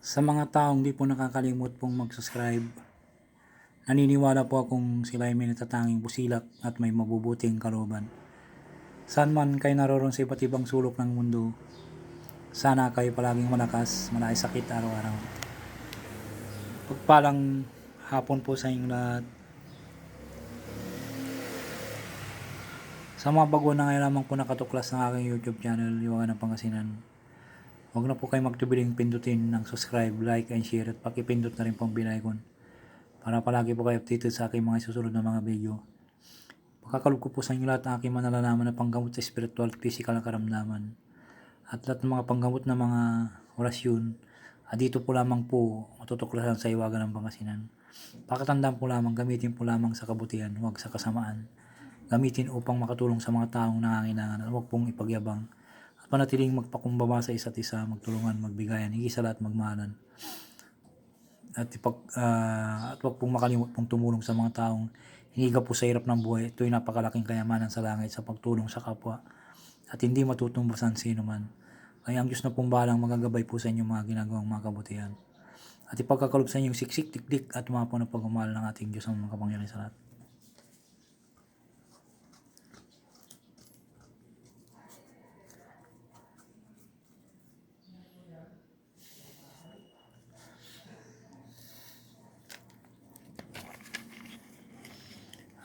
Sa mga taong di po nakakalimot pong mag-subscribe, naniniwala po akong sila ay may natatanging busilak at may mabubuting kalooban. Saan man kayo naroon sa iba't ibang sulok ng mundo, sana kayo palaging malakas, malaki sakit araw-araw. Pagpalang hapon po sa inyong lahat. Sa mga bago na ngayon lamang po nakatuklas ng aking YouTube channel, Liwangan ng Pangasinan, huwag na po kayo magtubiling pindutin ng subscribe, like, and share at pakipindot na rin po ang bell icon para palagi po kayo updated sa aking mga susunod na mga video. Pagkakalog ko po sa inyo lahat ng aking manalalaman na panggamot sa spiritual at physical na karamdaman at lahat ng mga panggamot na mga orasyon dito po lamang po matutuklasan sa Hiwaga ng Pangasinan. Pakatandaan po lamang, gamitin po lamang sa kabutihan, huwag sa kasamaan. Gamitin upang makatulong sa mga taong nangangailangan at huwag pong ipagyabang at panatiling magpakumbaba sa isa't isa, magtulungan, magbigayan, higit sa lahat magmahalan. At huwag pong makalimot pong tumulong sa mga taong hiniga po sa hirap ng buhay. Ito'y napakalaking kayamanan sa langit sa pagtulong sa kapwa at hindi matutumbasan sino man. Kaya ang Diyos na pong bahalang magagabay po sa inyong mga ginagawang mga kabutihan at ipagkakalob sa inyong siksik, tikdik at umapo na pagmamahal ng ating Diyos ang makapangyarihan sa lahat.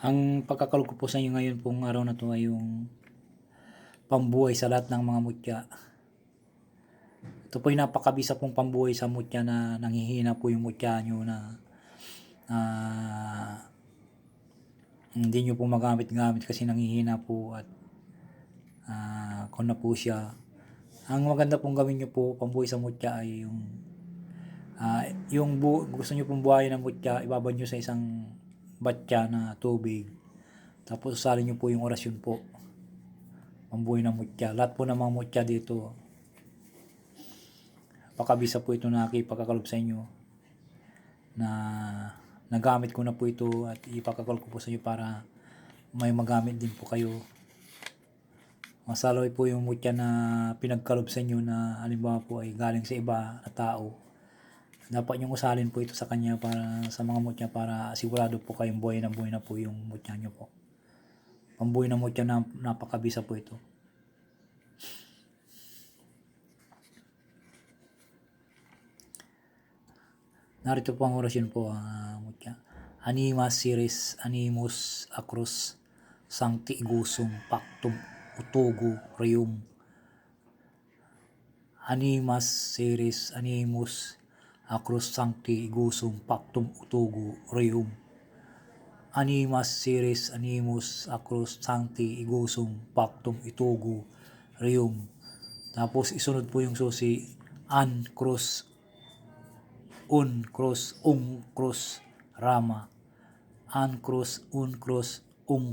Ang pagkakalog ko po sa inyo ngayon pong araw na to ay yung pambuhay sa lahat ng mga mutya. Ito po yung napakabisa pong pambuhay sa mutya na nanghihina po yung mutya nyo na hindi nyo po magamit-gamit kasi nanghihina po at kung na po siya. Ang maganda pong gawin nyo po pambuhay sa mutya ay yung gusto nyo pong buhayin ng mutya, ibabad nyo sa isang batya na tubig. Tapos usalin nyo po yung orasyon po. Pambuhay ng mutya. Lahat po ng mga mutya dito. Pakabisa po ito na ipagkakalob sa inyo. Na nagamit ko na po ito at ipagkakalob ko po sa inyo para may magamit din po kayo. Masaloy po yung mutya na pinagkalob sa inyo na halimbawa po ay galing sa iba na tao. Dapat nyo usalin po ito sa kanya para sa mga mutya para sigurado po kayong buhay na po yung mutya nyo po. Pambuhay ng mutya na napakabisa po ito. Narito po ang orasyon po mutya. Animas siris animus acrus sancti igusum pactum utugu reum. Animas siris animus acrus sancti igusum pactum utugu reum. Animas siris animus acrus sancti igusum pactum itugu reum. Tapos isunod po yung susi an cross un cross cross rama. An cross cross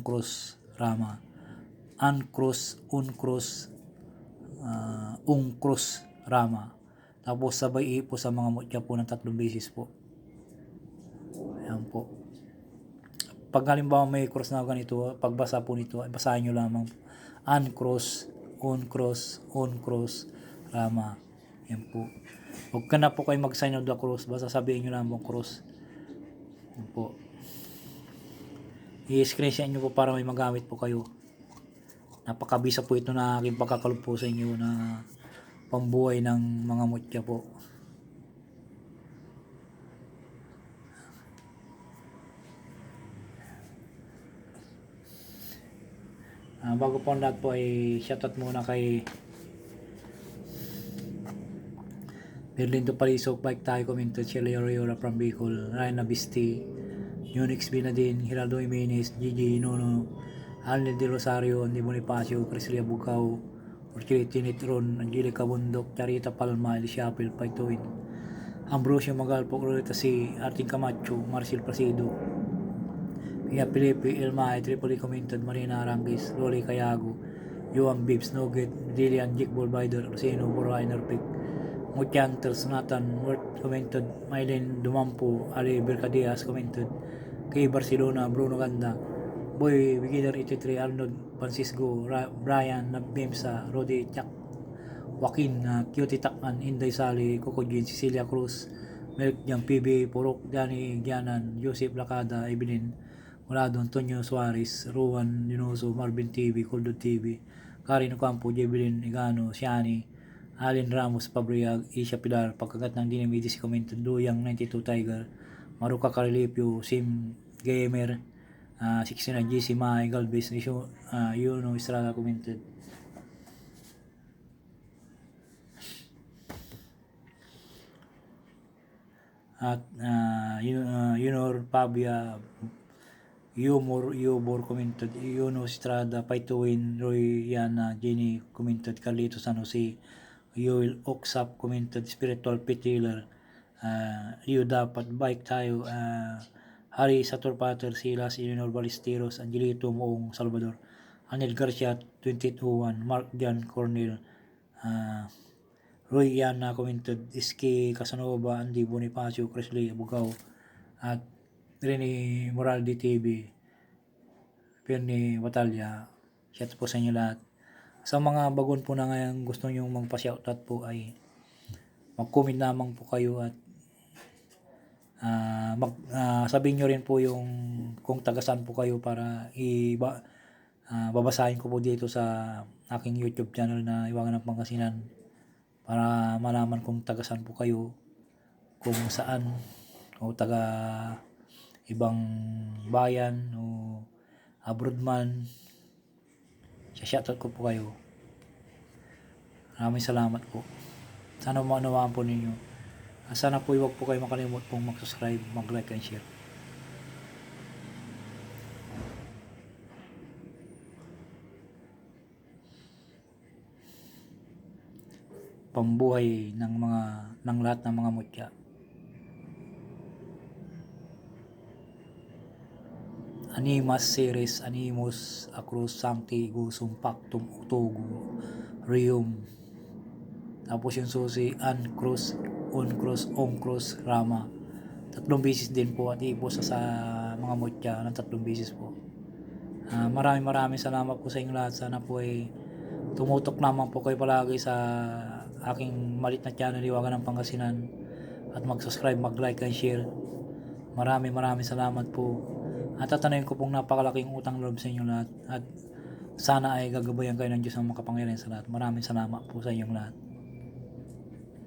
cross rama. An cross cross cross rama. Tapos sabay po sa mga mutya po ng 3 beses po. Ayan po. Pag halimbawa may cross na ganito, pagbasa po nito, basahin nyo lamang an cross cross rama. Ayan po. Huwag ka na po kayo mag-sign of the cross, basta sabihin nyo lamang cross. Ayan po. I-screenshot nyo po para may magamit po kayo. Napakabisa po ito na aking pagkakalob po sa inyo na pambuhay ng mga mutya po. Bago po ang lahat po ay shoutout muna kay Berlindo Palisok, Bike Tayo Commented, Shelly Oriora from Bicol, Ryan Nabisti, Unix Binadin, Geraldo Jimenez, Gigi Nono, Alnel De Rosario, Andy Bonifacio, Chris Ria Bugao, Orchility Nitron, Angelica Bundok, Charita Palma, Alicia Apel, Paitoin, Ambrosio Magalpo, Loretta C, Artin Camacho, Marcel Placido, Pia Felipe, Elma, Tripoli Commented, Marina Arangis, Loli Cayago, Joan Bibbs, Nugget, Dilian, Jake Bolbider, Rosino, Borrainer Pick, Mutianters, Nathan, Word Commented, Mylene Dumampo, Ali Bercadias Commented, Kay Barcelona, Bruno Ganda, Boy Beginner 83, Arnold Francisco, Brian Nabimsa, Rodi Chak, Joaquin, Cutie Takman, Inday Sali, Coco Jean, Cecilia Cruz, Melk Jam, PB, Purok, Johnny Gianan, Joseph Lacada, Evelyn Molado, Antonio Suarez, Ruan Dinoso, Marvin TV, Coldod TV, Karin Ocampo, Jevelyn Igano, Siani, Alin Ramos, Pabriag, Isha Pilar, pagkagat ng Dinamidis Commented, Duyang 92 Tiger, Maruka Carilipio, Sim Gamer, 69 GC Mai, Galvez, Yuno Estrada Commented. At Yunor Pabia, Yumor Commented, Yuno Estrada, Paituin, Roy Yana, Jenny Commented, Carlito San Jose, Yoel Oksap Commented, Spiritual Pit Healer, Leo Dapat, Bike Tayo, Harry Sator Pater, Silas, Eleanor Balisteros, Angelito Moong Salvador, Anel Garcia 2801, Mark Jan Cornel, Roy Yana Commented, Iski Casanova, Andy Bonifacio, Cresley Abugao, at Rene Moraldi TV, Perni Batalya. Shout po sa inyo lahat. Sa mga bagon po na ngayon gusto nyo magpa-shoutout po ay mag-comment lamang po kayo at sabihin nyo rin po yung kung tagasan po kayo para babasahin ko po dito sa aking YouTube channel na Iwangan ng Pangasinan para malaman kung tagasan po kayo, kung saan, o taga ibang bayan o abroad man. Shoutout ko po kayo. Maraming salamat po. Sana maunawaan po ninyo. Sana po huwag po kayo makalimot pong mag-subscribe, mag-like and share. Pambuhay ng lahat ng mga mutya. Animas Series, Animus, Acrus, Sancti, Gusum, Pactum, Utogo, Rium. Tapos yung susi, Uncross, Uncross, Omcross, Rama. 3 beses din po at ipo sa mga mutya ng 3 beses po. Maraming salamat po sa inyo lahat. Sana po ay tumutok naman po kayo palagi sa aking malit na channel Iwagan ng Pangasinan at mag-subscribe, mag-like and share. Maraming salamat po. At tatanayin ko pong napakalaking utang loob sa inyo lahat at sana ay gagabayan kayo ng Diyos ng makapangyarihan sa lahat. Maraming salamat po sa inyong lahat.